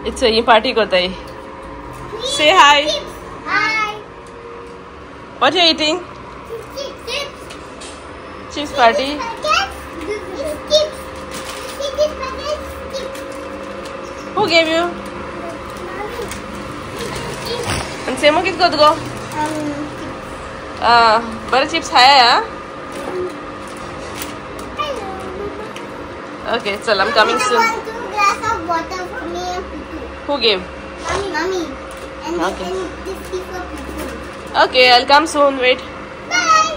It's a party kota hai. Say hi. Hi. What are you eating? Chips party. Who gave you? And Semo kit go? But chips hai. Okay, so I'm coming soon. Want 2 glasses of water for me and Pitu. Who gave? Mommy. And Okay. this is for Pitu. Okay, I'll come soon. Wait. Bye.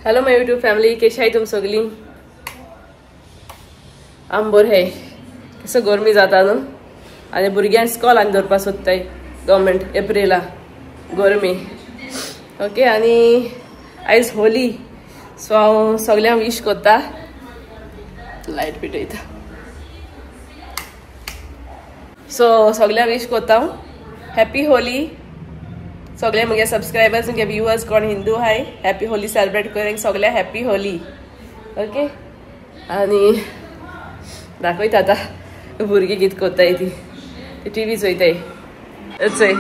Hello my YouTube family, कशी आहे तुम्ही सगळी? आम बरें है. कसो गरमी जाता न्हू आनी भुरग्यांक स्कॉलान दवरपा सोदताय गव्हर्मेंट एप्रिला गरमी. ओके आनी आयज होली सो हांव सगळ्यांक विश करता. लायट पेटयता. सो सगळ्यांक विश करता हॅपी होली. सगळे मुगे सब्सक्रायबर्स मुगे व्यूअर्स कोण Hindu hi happy Holi celebrate करेंक सगळे हॅपी होली. ओके आनी दाखयता आतां भुरगीं कितें कोत्ताय ती टीव्ही चोयताय. चोय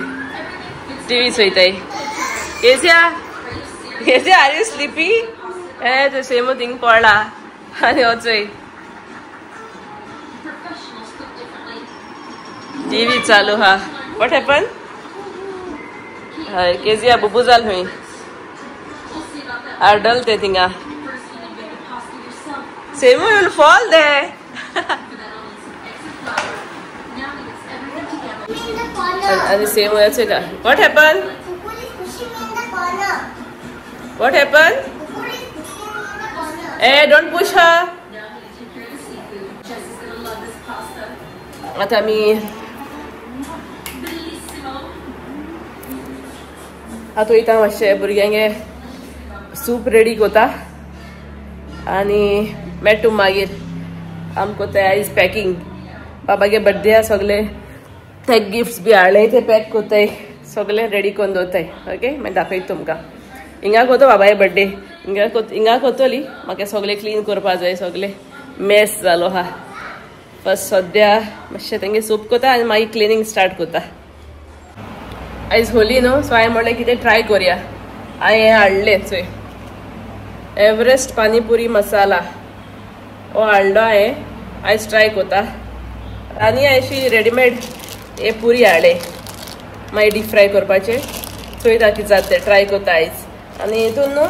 टीव्ही चोयताय. केसिया आर यू स्लीपी? हे तो सेमो थिंग पडला आनी हो चोय टीव्ही चालू हा. What happen? केजिया बुबू जाल हुई आडल ते थिंगा. सेमो यू विल फॉल दे. आणि सेमो याचे का? What happen? What happen? A don't push हर. आता मी आता वयता मातशें भुरग्यांगे सूप रेडी कोता आनी मेट्टू मागीर आम कोताय आयज पॅकींग. बाबागे बर्थडे हा सगळे ते गिफ्ट्स बी हाडले ते पॅक कोताय सगळे रेडी करून दवरताय. ओके मागीर दाखयता तुमकां. हिंगा कोतो बाबागे बर्थडे हिंगा कोतोली. म्हाका सगळे क्लीन करपा जाय. सगळे मेस जालो हा. फर्स्ट सद्या मातशें तेंगे सूप कोता आनी मागीर क्लिनींग स्टार्ट कोता. आयज होली न्हू सो हांवें म्हणलें कितें ट्राय करुया. हांवें हें हाडलें चोय एव्हरेस्ट पानीपुरी मसाला हो हाडलो हांवें. आयज ट्राय कोता. आनी अशी रेडीमेड हे पुरी हाडले मागीर डीप फ्राय करपाचें. चोयता कितें जाता तें ट्राय कोता आयज. आनी हितून न्हू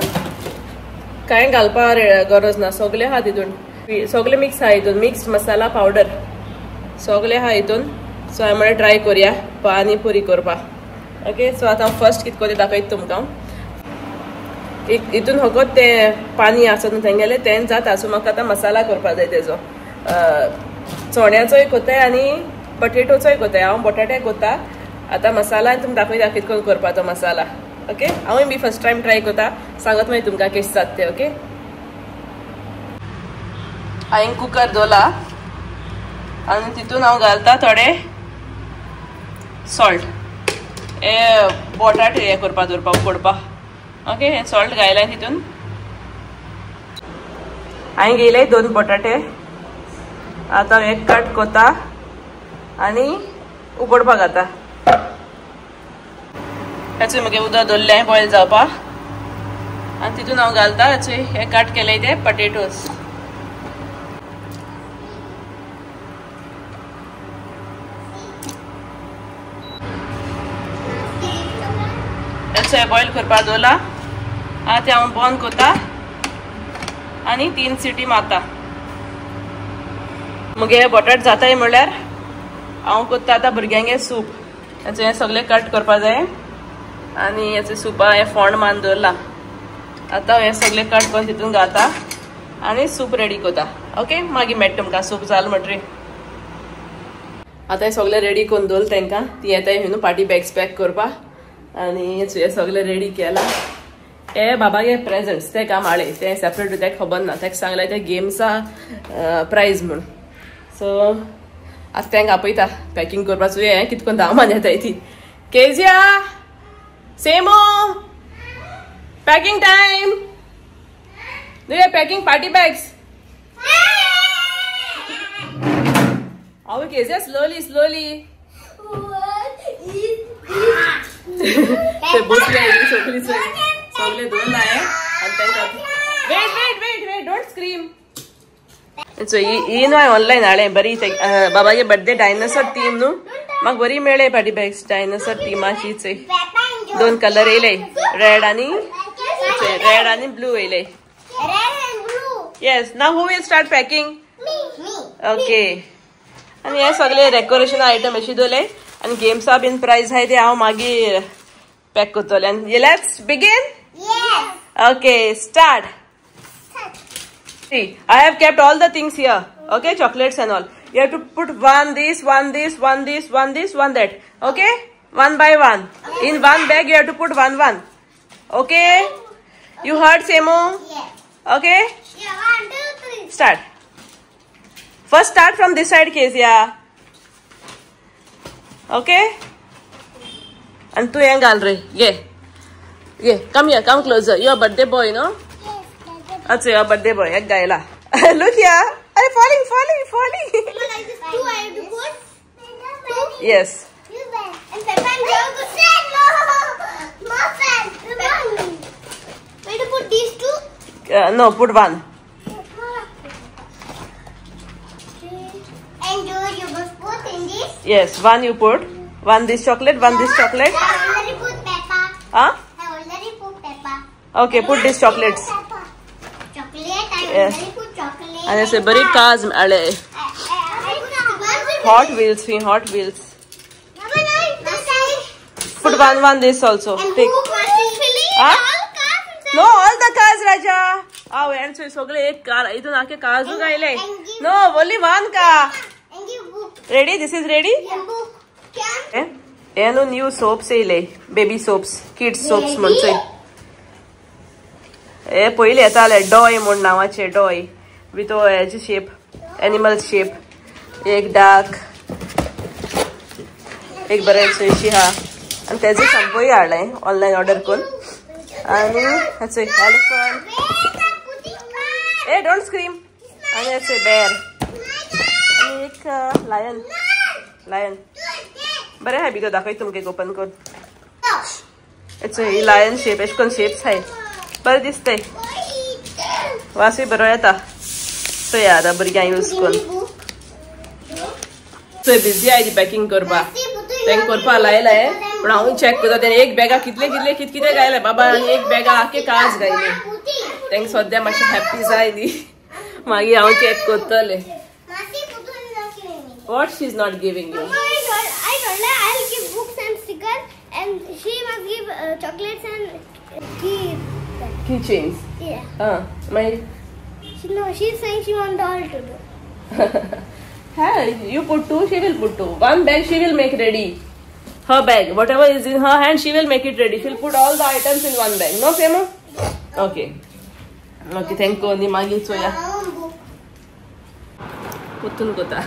कांय घालपा गरज ना. सगळें आहा तितून. सगळें मिक्स आहा हितून. मिक्स्ड मसाला पावडर सगळें आहा हितून. सो हांवें म्हणलें ट्राय करुया पानी पुरी करपा. ओके सो आतां फर्स्ट कितें कोतें दाखयता तुमकां. हितून फकत तें पानी आसत न्हू तेंगेलें तें जाता. सो म्हाका आतां मसाला करपा जाय तेजो. चोण्याचोय कोताय आनी पटेटोचोय कोताय. हांव बटाटे कोता. आतां मसाला तुमकां दाखयता कितें करून करपा तो मसाला. ओके हांवूय बी फर्स्ट टायम ट्राय कोता. सांगत मागीर तुमकां कशें जाता तें. ओके हांवें कुकर दवरला आनी तितून हांव घालता थोडे सॉल्ट. हे बटाटे हे करपा दवरपा उकडपा. ओके हे सॉल्ट घायलाय तितून. हांवें घेयले 2 बटाटे. आतां हे कट कोता आनी उकडपा घाता. हेचें मुगे उदक दवरलें बॉयल जावपा आनी तितून हांव घालता हे कट केले ते पटेटोज. बॉयल करपा दवरला. आतां हांव बंद कोता आनी 3 सिटी मारता. मुगे बटाट जाताय म्हणल्यार हांव कोत्ता आतां भुरग्यांगे सूप. हेचें हें सगळें कट करपा जाय आनी हेचें सुपा हें फोंड मारून दवरला. आतां हें सगळें कट करून तितून घालता आनी सूप रेडी कोता. ओके मागीर मेळटा तुमकां सूप जालें म्हणटरी. आतां हें सगळें रेडी करून दवरलें तेंकां. ती येताय न्हू पार्टी बॅग्स पॅक करपा आनी हे सगळें रेडी केला. हे बाबागे प्रेझेंट्स ते काम हाडले ते सेपरेट तेका खबर ना. तेका सांगलें ते गेम्सा प्रायज म्हूण. सो आतां तेंका आपयता पॅकींग करपाचो. हें कितें करून धांवमान येताय ती. केजिया सेमो packing time. Do you packing party bags? हांव केसी स्लोली ते बसले सगळी सगळे दवरलाय आनी तांकां वेट डोंट स्क्रीम सो ही न्हू हांवें ऑनलायन हाडलें बरी बाबागे बर्थडे डायनासोर थीम न्हू म्हाका बरी मेळ्ळे पाटी बॅग्स डायनासोर थिमाचीच 2 कलर येयले रेड आनी ब्लू येयले येस नाव हू वील स्टार्ट पॅकिंग ओके आनी हे सगळे डेकोरेशन आयटम अशी दवरले आनी गेम्सा बीन प्राइज आहाय ते हांव मागीर पॅक करतले आनी let's begin okay start See, I have kept all the things here. Okay, chocolates and all. You have to put one this, one that. Okay, one by one. In one bag, you have to put one. Okay. You heard, Semo? Yes. Okay. Yeah, 1, 2, 3. Start. First, start from this side, Kezia. Okay. And tu yang galre. Yeah. Come here. Come closer. You're a birthday boy, no? That's your birthday boy. Ek gaila. Look here. I'm falling. Mama, like this 2 I have to put. 2? Yes. And Peppa and Joe go say no. Muffin. Where to put these 2? No, put one. And Joe, you must put in this. Yes, one you put. One this chocolate, one this chocolate. I already put Peppa. Huh? I already put Peppa. Okay, put these chocolates. Chocolate. I Yes. already put chocolate. And it's a very cars. I Hot wheels. Put one this also. And Pick. who was filling Huh? all cars inside? No, all the cars, Raja. Oh, and so सगळे एक car. इथून आके cars गायले. No, only one car. And give book. Ready? This is ready? And book. Can? ಏನು new soaps येयले baby soaps kids soaps म्हणचे हे पयले येताले डॉय म्हूण नांवाचे डॉय विथ हेजे शेप एनिमल शेप एक डाक एक बरेंच अशी हा आनी तेजे शॅम्पूय हाडलें ऑनलायन ऑर्डर करून आनी हेचो एलिफंट ए डोंट स्क्रीम आनी हेचो बेर आनी एक लायन बरें हाय भितर दाखय तुमकां एक ओपन करून हेचो ही लायन शेप एश कोन्न शेप्स हाय बरें दिसताय वासूय बरो येता सो या आतां भुरग्यांक यूज करून सो बिजी आय ती पॅकिंग करपा तेंका करपा लायलाय पूण हांव चॅक करता तेणे एक बॅगा कितले गायले बाबा आनी एक बॅगा आखे कार्स गायले तेंका सद्या मातशें हॅप्पी जाय न्ही मागीर हांव चॅक करतलें What she's not giving you? I told her I'll give books and stickers, and she must give chocolates and Keychains. Yeah. She's saying she wants all to do. Hey, you put 2, she will put 2. One bag she will make ready. Her bag, whatever is in her hand, she will make it ready. She'll put all the items in one bag. No, Femo? Okay. Okay, thank you. Ni magi soya. Putun kota.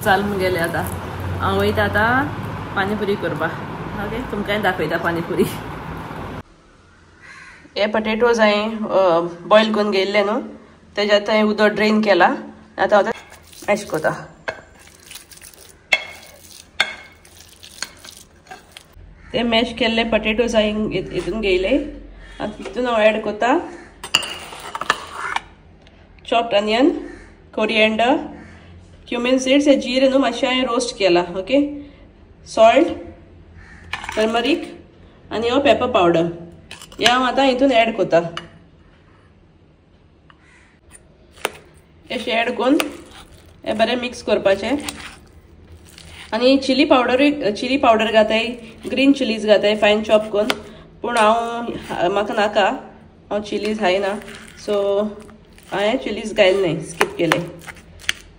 चालून गेले आता हांव वयता आतां पानीपुरी करपा okay तुमकांय दाखयता पानीपुरी हे potatoes हांवें boil करून घेयल्ले न्हू तेज्यात हांवें उदक ड्रेन केला आतां हांव मॅश कोता ते मॅश केल्ले पटेटोज हांवें हितून घेयले आतां तितून हांव एड कोता chopped onion coriander cumin seeds हे जीरे न्हू मातशें हांवें रोस्ट केला ओके सॉल्ट टर्मरीक आनी हो पेपर पावडर हे हांव आतां हितून एड कोता अशें एड करून हे बरें मिक्स करपाचें आनी चिली पावडर घाताय ग्रीन चिलीज घाताय फायन चॉप करून पूण हांव म्हाका नाका हांव चिलीज खायना सो हांवें चिलीज घायले स्कीप केले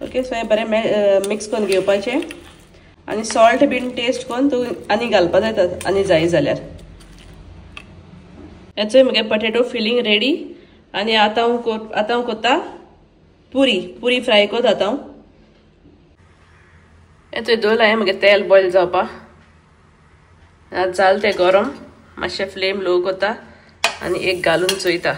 ओके सो हे बरें मिक्स करून घेवपाचें आनी सॉल्ट बीन टेस्ट करून तू आनी घालपा जाता आनी जाय जाल्यार. हेचो म्हगे पटेटो फिलींग रेडी. आनी आतां हांव कोत्ता पुरी फ्राय कोत आतां. हेचो दवरला म्हगे तेल बॉयल जावपा. आतां जाल तें गरम मातशें फ्लेम लो कोत्ता आनी एक घालून चोयता.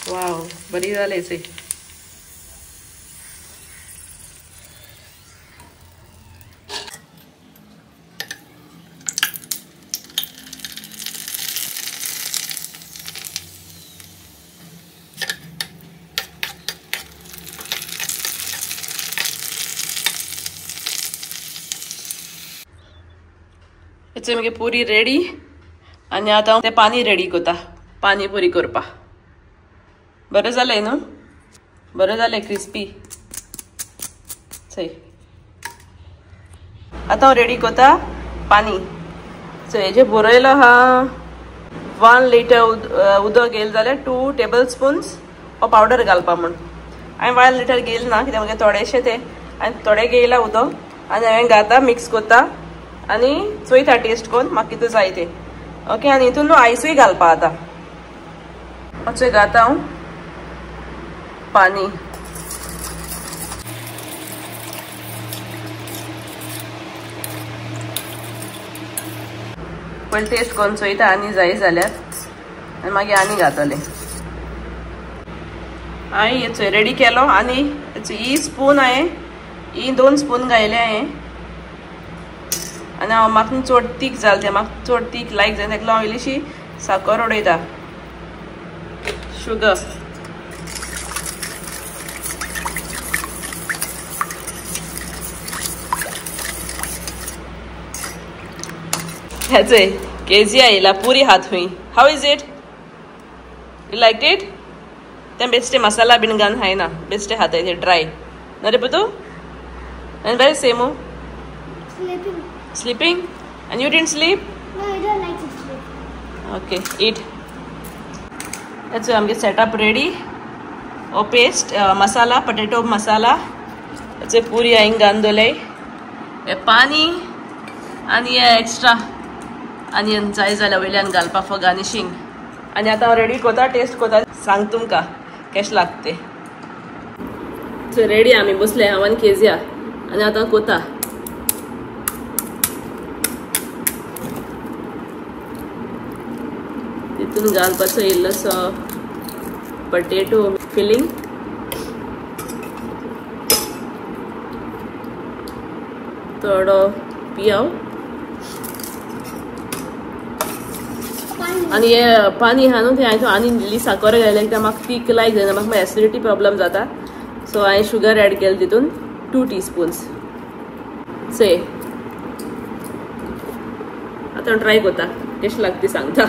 वाव बरी जालें चोय. हेचो म्हगे पुरी रेडी. आनी आतां तें पानी रेडी कोता पानी पुरी करपा. बरें जालें न्हू. बरें जालें क्रिस्पी. चोय आतां हांव रेडी कोता पानी. सो हेजे बरयलो हा 1 लिटर उदक घेयल जाल्यार 2 टेबल स्पून्स हो पावडर घालपा म्हूण. हांवें 1 लिटर घेयल ना कित्याक म्हगे थोडेशें तें आनी थोडें घेयला उदक आनी हांवें घाता मिक्स कोता आनी चोयता टेस्ट कोन्न म्हाका कितें जाय तें. ओके. आनी हितून न्हू आयसूय घालपा आतां. अशें घाता हांव पानी. पयलीं टेस्ट कोन्न चोयता आनी जाय जाल्यार आनी मागीर आनी घातलें. हांवें हेचो रेडी केलो आनी ही स्पून ही 2 स्पून घायले हांवें. आनी हांव म्हाका चड तीख जालें तें म्हाका चड तीख लायक जाय तेका हांव इल्लीशी साकर उडयता. शुगर हेचोय केजी आयला पुरी हात हुई. How is it? You like it? तें बेश्टें मसाला बीन घालून खायना. बेश्टें हाताय तें ड्राय. ना रे पुतू? आनी very सेमू. Sleeping? And you didn't sleep? No, I don't like to sleep. Okay, eat. That's why I'm getting set up ready. Oh, paste, masala, potato masala. That's why puri aing gandole. A pani, and yeah, extra onion size ala welian galpa for garnishing. And आता ready kota taste kota सांग तुमका कश लागते. So ready आम्ही बसले 1 kg आणि आता कोता. तितून घालपाचो इल्लोसो पटेटो फिलिंग. थोडो पियाव आनी हे पानी हा न्हू तें हांवें आनी इल्ली साकर घायले कित्याक म्हाका तीख लायक जायना. म्हाका एसिडिटी प्रॉब्लेम जाता. सो हांवें शुगर एड केलें तितून 2 टीस्पून्स. से आतां ट्राय कोता टेस्ट लागता सांगता.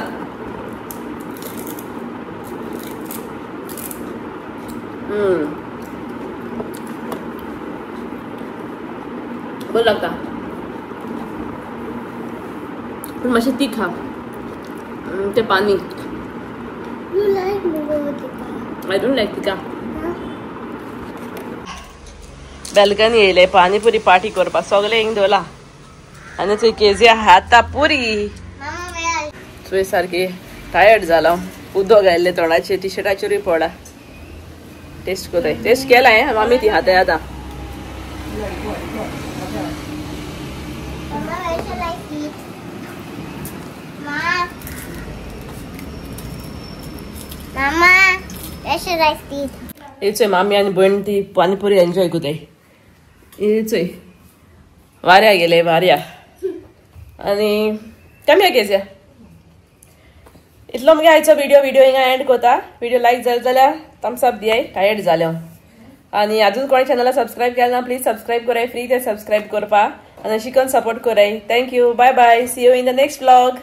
बरं लागता पूण मातशें तीख हा तें पानी. You like me? I don't like तिका. बेलकनी येयले पानीपुरी पार्टी करपा सगळे हिंग दवरला आनी थंय केजी हाता पुरी. थंय सारकी टायर्ड जाला. उदक घायल्लें तोंडाचेर टी शर्टाचेरूय पडला. टेस्ट कोताय. टेस्ट केला हांवें आमी ती हाताय आतां. Mama, where should I sit? हेचोय मामी आनी भयण ती पानीपुरी एन्जॉय कोताय. हेचोय वाऱ्या गेले वाऱ्या आनी कमी केज्या. इतलो मगे आयचो व्हिडिओ हिंगा एंड कोता. व्हिडिओ लायक जालो जाल्यार थम्स अप दियाय. टायर्ड जालें हांव. आनी अजून कोणी चॅनला सबस्क्रायब केलें ना प्लीज सबस्क्रायब कराय. फ्री ते सबस्क्रायब करपा आनी शिकून सपोर्ट कराय. Thank you. Bye bye. See you in the next vlog.